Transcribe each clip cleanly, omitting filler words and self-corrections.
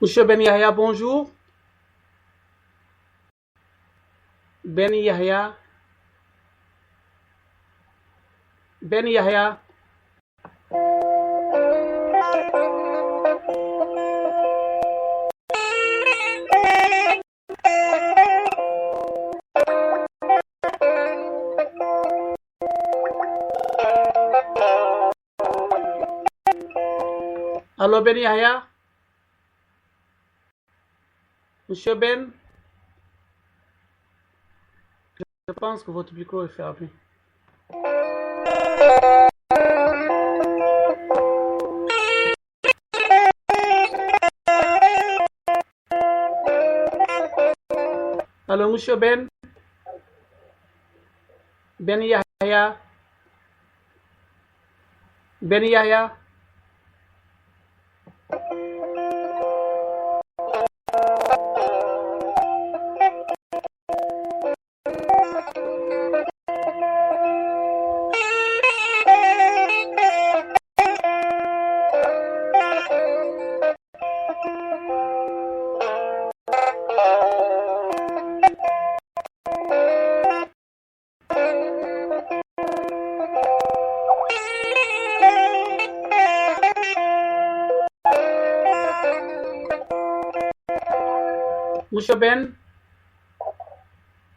Monsieur Ben Yahya, bonjour. Ben Yahya. Ben Yahya. Allô, Ben Yahya. Monsieur Ben, je pense que votre micro est fermé. Allô, Monsieur Ben. Ben Yahya. Ben Yahya. Monsieur Ben.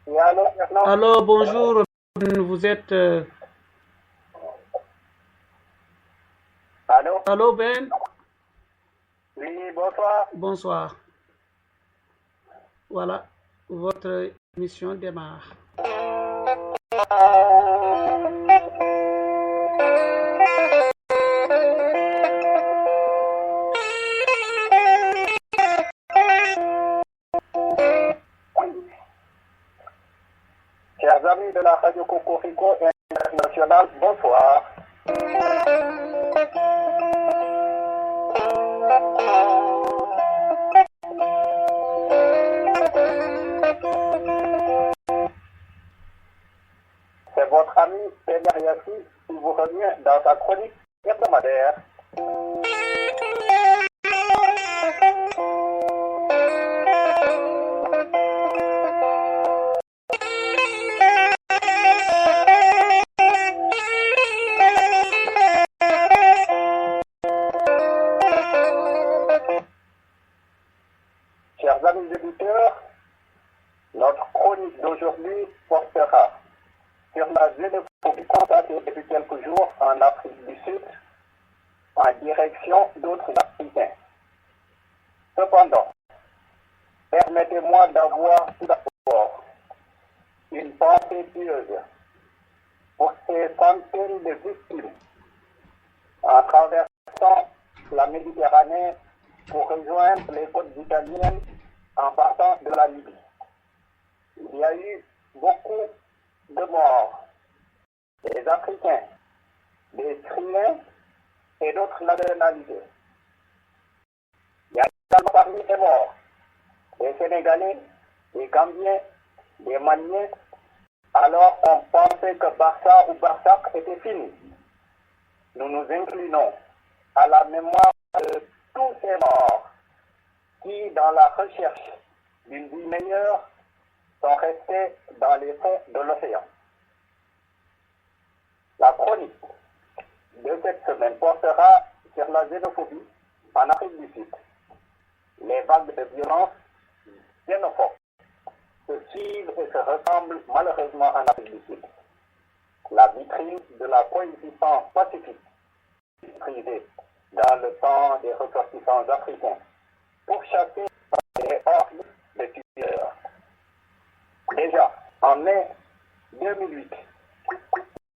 Oui, allô, maintenant? Allô, bonjour. Vous êtes... Allô? Allô, Ben. Oui, bonsoir. Bonsoir. Voilà, votre émission démarre. Chers amis de la radio Cocorico Internationale, bonsoir. C'est votre ami Péner Yassi qui vous revient dans sa chronique hebdomadaire. Chers amis auditeurs, notre chronique d'aujourd'hui portera sur la xénophobie constatée depuis quelques jours en Afrique du Sud en direction d'autres Africains. Cependant, permettez-moi d'avoir tout d'abord une pensée pieuse pour ces centaines de victimes en traversant la Méditerranée pour rejoindre les côtes italiennes en partant de la Libye. Il y a eu beaucoup de morts, des Africains, des Syriens et d'autres nationalités. Il y a également parmi les morts des Sénégalais, des Gambiens, des Maliens, alors on pensait que Barça ou Barsac était fini. Nous nous inclinons à la mémoire de tous ces morts qui, dans la recherche d'une vie meilleure, sont restés dans les fonds de l'océan. La chronique de cette semaine portera sur la xénophobie en Afrique du Sud. Les vagues de violence xénophobes se suivent et se ressemblent malheureusement en Afrique du Sud. La vitrine de la coexistence pacifique prisée dans le temps des ressortissants africains pour chasser les hordes de tueurs. Déjà, en mai 2008,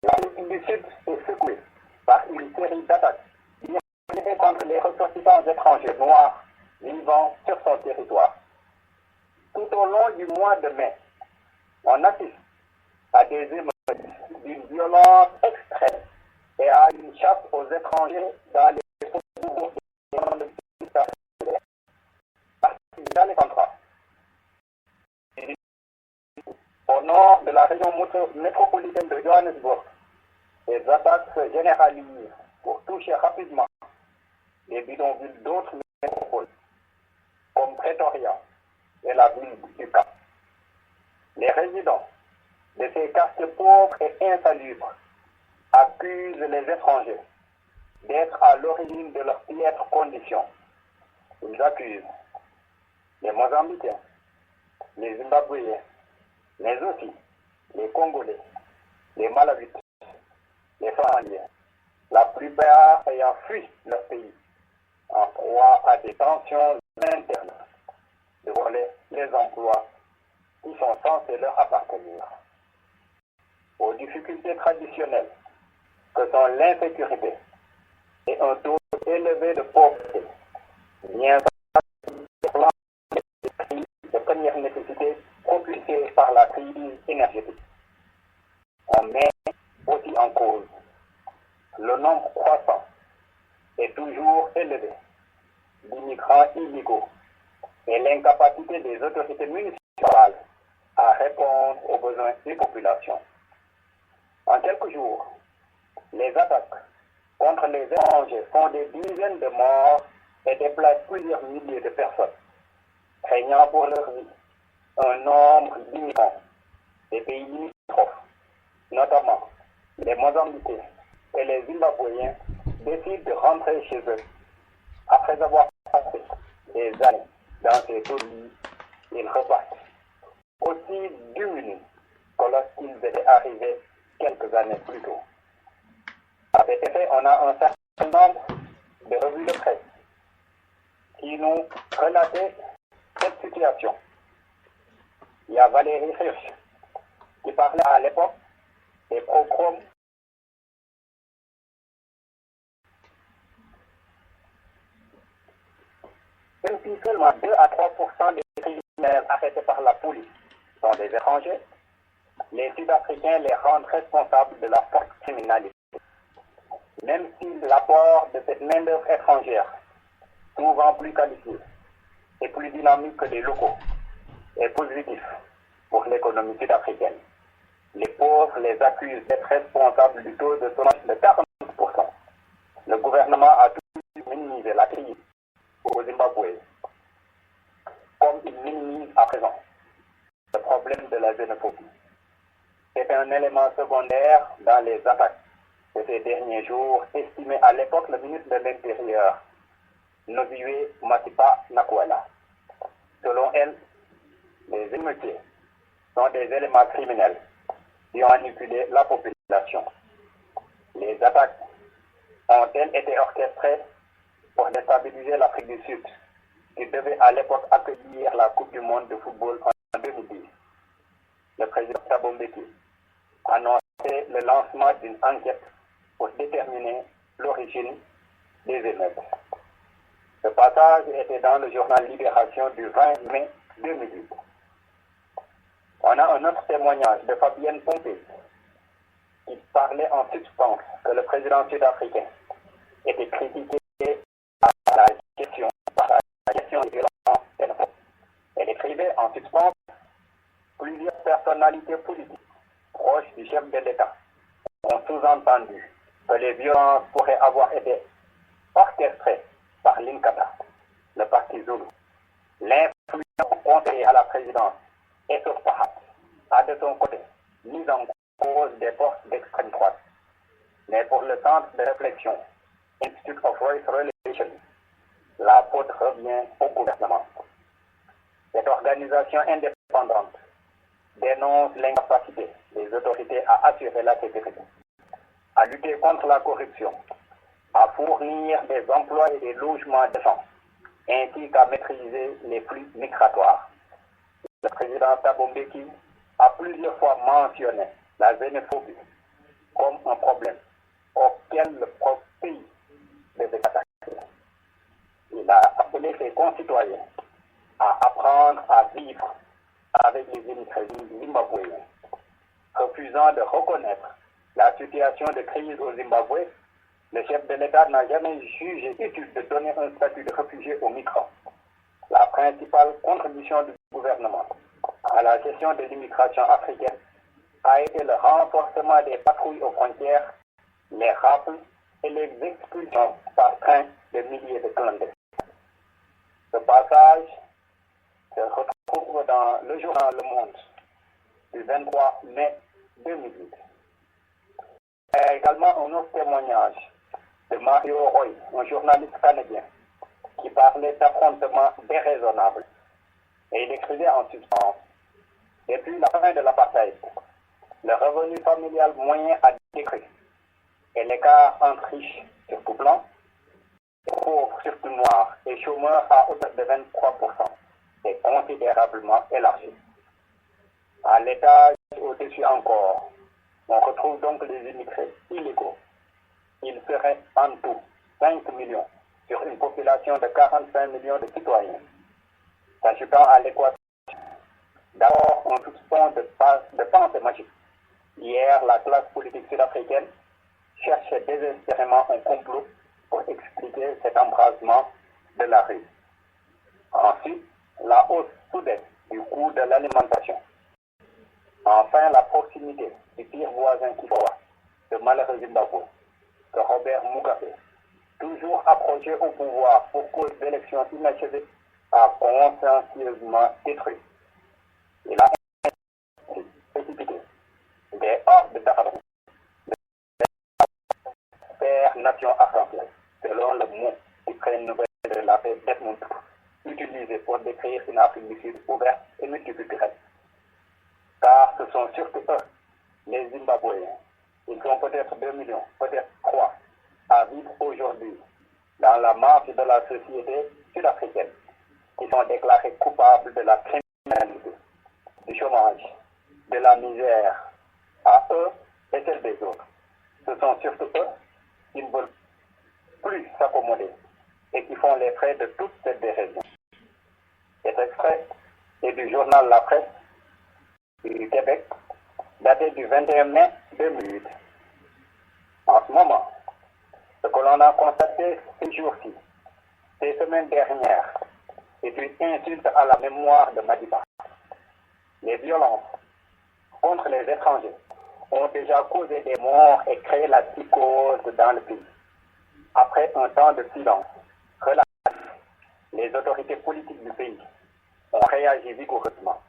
l'Afrique du Sud est secouée par une série d'attaques dirigées contre les ressortissants étrangers noirs vivant sur son territoire. Tout au long du mois de mai, on assiste à des émeutes d'une violence extrême et à une chasse aux étrangers dans les faubourgs dans les contrats. Au nord de la région métropolitaine de Johannesburg, les attaques se généralisent pour toucher rapidement les bidonvilles d'autres métropoles. comme Pretoria et la ville du Cap. Les résidents de ces quartiers pauvres et insalubres accusent les étrangers d'être à l'origine de leurs piètres conditions. Ils accusent les Mozambicains, les Zimbabwéens, mais aussi les Congolais, les Malawites, les Français, la plupart ayant fui leur pays en proie à des tensions internes, de voler les emplois qui sont censés leur appartenir. Aux difficultés traditionnelles que sont l'insécurité et un taux élevé de pauvreté, bien de première nécessité propulsée par la crise énergétique. On met aussi en cause le nombre croissant et toujours élevé d'immigrants illégaux et l'incapacité des autorités municipales à répondre aux besoins des populations. En quelques jours, les attaques contre les étrangers font des dizaines de morts et déplacent plusieurs milliers de personnes, craignant pour leur vie un nombre d'immigrants des pays limitrophes, notamment les Mozambicains et les Zimbabwéens, décident de rentrer chez eux. Après avoir passé des années dans ces pays, ils repartent aussi démunis que lorsqu'ils étaient arrivés quelques années plus tôt. À cet effet, on a un certain nombre de revues de presse qui nous relataient cette situation. Il y a Valérie Hirsch qui parlait à l'époque des pogroms même si seulement 2 à 3% des criminels arrêtés par la police sont des étrangers, les Sud-Africains les rendent responsables de la forte criminalité. Même si l'apport de cette main-d'œuvre étrangère, souvent plus qualifiée et plus dynamique que les locaux, est positif pour l'économie sud-africaine, les pauvres les accusent d'être responsables du taux de chômage de 40%. Le gouvernement a toujours minimisé la crise au Zimbabwe, comme il minimise à présent le problème de la xénophobie. C'est un élément secondaire dans les attaques de ces derniers jours, estimé à l'époque le ministre de l'Intérieur, Noziwe Matipa Nakwela. Selon elle, les émeutiers sont des éléments criminels qui ont manipulé la population. Les attaques ont-elles été orchestrées pour déstabiliser l'Afrique du Sud, qui devait à l'époque accueillir la Coupe du Monde de football en 2010. Le président Thabo Mbeki a annoncé le lancement d'une enquête pour déterminer l'origine des émeutes. Ce passage était dans le journal Libération du 20 mai 2008. On a un autre témoignage de Fabienne Pompé qui parlait en substance que le président sud-africain était critiqué par la gestion des violences xénophobes. Elle écrivait en substance: plusieurs personnalités politiques proches du chef de l'État ont sous-entendu que les violences pourraient avoir été orchestrées par l'Inkatha, le parti Zulu. L'influence conseiller à la présidence, Essop Pahat, a de son côté mis en cause des forces d'extrême droite. Mais pour le centre de réflexion, Institute of Race Relations, la faute revient au gouvernement. Cette organisation indépendante dénonce l'incapacité des autorités à assurer la sécurité, à lutter contre la corruption, à fournir des emplois et des logements décents, ainsi qu'à maîtriser les flux migratoires. Le président Thabo Mbeki a plusieurs fois mentionné la xénophobie comme un problème auquel le propre pays devait s'attaquer. Il a appelé ses concitoyens à apprendre à vivre avec les immigrés zimbabwéens. Refusant de reconnaître la situation de crise au Zimbabwe, le chef de l'État n'a jamais jugé utile de donner un statut de réfugié aux migrants. La principale contribution du gouvernement à la gestion de l'immigration africaine a été le renforcement des patrouilles aux frontières, les rappels et les expulsions par train de milliers de clandestins. Ce passage se retrouve dans le journal Le Monde du 23 mai 2008. Il y a également un autre témoignage de Mario Roy, un journaliste canadien, qui parlait d'affrontements déraisonnables. Et il écrivait en substance: depuis la fin de l'apartheid, le revenu familial moyen a décru et l'écart entre riches, surtout blancs, et pauvres, surtout noirs, et chômeurs à hauteur de 23%, est considérablement élargi. À l'étage au-dessus encore, on retrouve donc les immigrés illégaux. Ils seraient en tout 5 millions sur une population de 45 millions de citoyens. S'ajoutant à l'équation, d'abord un soupçon de pensée magique. Hier, la classe politique sud-africaine cherchait désespérément un complot pour expliquer cet embrasement de la rue. Ensuite, la hausse soudaine du coût de l'alimentation. Enfin, la proximité du pire voisin qui voit, le malheureux Zimbabwe, que Robert Mugabe, toujours approché au pouvoir pour cause d'élections inachevées, a consciencieusement détruit. Il a précipité des hordes d'Afrique, des nation argentienne, selon le mot du prix nouvelle de la paix d'Edmund, utilisé pour décrire une Afrique du Sud ouverte et multiculturelle. Car ce sont surtout eux, les Zimbabwéens. Ils sont peut-être 2 millions, peut-être 3, à vivre aujourd'hui dans la marge de la société sud-africaine, qui sont déclarés coupables de la criminalité, du chômage, de la misère, à eux et celle des autres. Ce sont surtout eux qui ne veulent plus s'accommoder et qui font les frais de toute cette déraison. Cet extrait est du journal La Presse du Québec, daté du 21 mai 2008. En ce moment, ce que l'on a constaté ces jours-ci, ces semaines dernières, est une insulte à la mémoire de Madiba. Les violences contre les étrangers ont déjà causé des morts et créé la psychose dans le pays. Après un temps de silence relatif, les autorités politiques du pays ont réagi vigoureusement.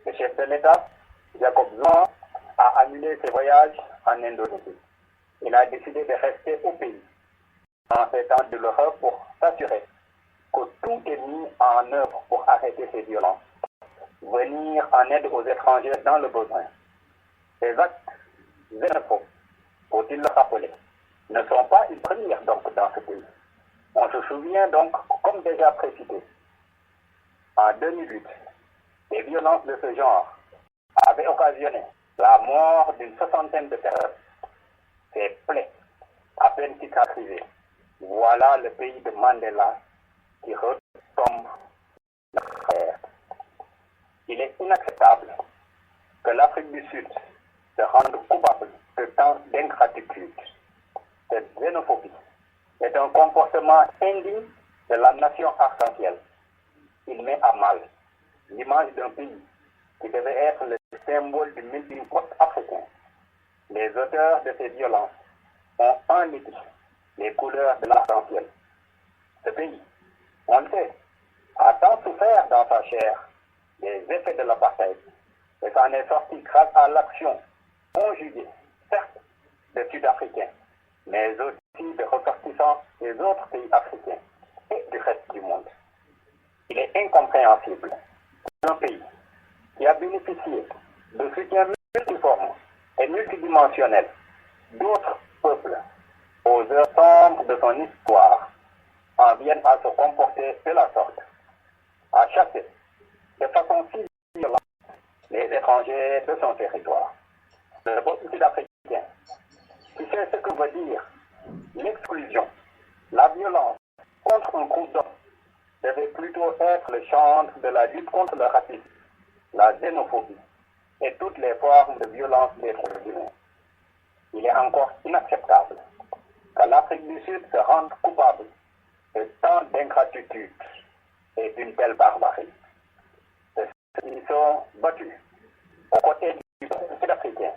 Le chef de l'État, Jacob Zuma, a annulé ses voyages en Indonésie. Il a décidé de rester au pays en ces temps douloureux pour s'assurer que tout est mis en œuvre pour arrêter ces violences, venir en aide aux étrangers dans le besoin. Ces actes xénophobes, faut-il le rappeler, ne sont pas une première donc dans ce pays. On se souvient donc, comme déjà précité, en 2008, les violences de ce genre avaient occasionné la mort d'une 60aine de personnes. Ces plaies, à peine cicatrisées, voilà le pays de Mandela qui retombe dans la terre. Il est inacceptable que l'Afrique du Sud se rende coupable de tant d'ingratitude. Cette xénophobie est un comportement indigne de la nation argentienne. Il met à mal l'image d'un pays qui devait être le symbole du melting pot africain. Les auteurs de ces violences ont enlité les couleurs de l'argentienne. Ce pays, on le sait, a tant souffert dans sa chair des effets de l'apartheid et s'en est sorti grâce à l'action conjuguée, certes, de Sud-Africains, mais aussi de ressortissants des autres pays africains et du reste du monde. Il est incompréhensible qu'un pays qui a bénéficié de soutien multiforme et multidimensionnel d'autres peuples aux heures sombres de son histoire en vienne à se comporter de la sorte, à chasser de façon si violente les étrangers de son territoire. Le peuple sud-africain, qui sait ce que veut dire l'exclusion, la violence contre un groupe d'hommes, devait plutôt être le chantre de la lutte contre le racisme, la xénophobie et toutes les formes de violence des êtres humains. Il est encore inacceptable que l'Afrique du Sud se rende coupable de tant d'ingratitude et d'une telle barbarie. Ceux qui sont battus aux côtés du peuple sud-africain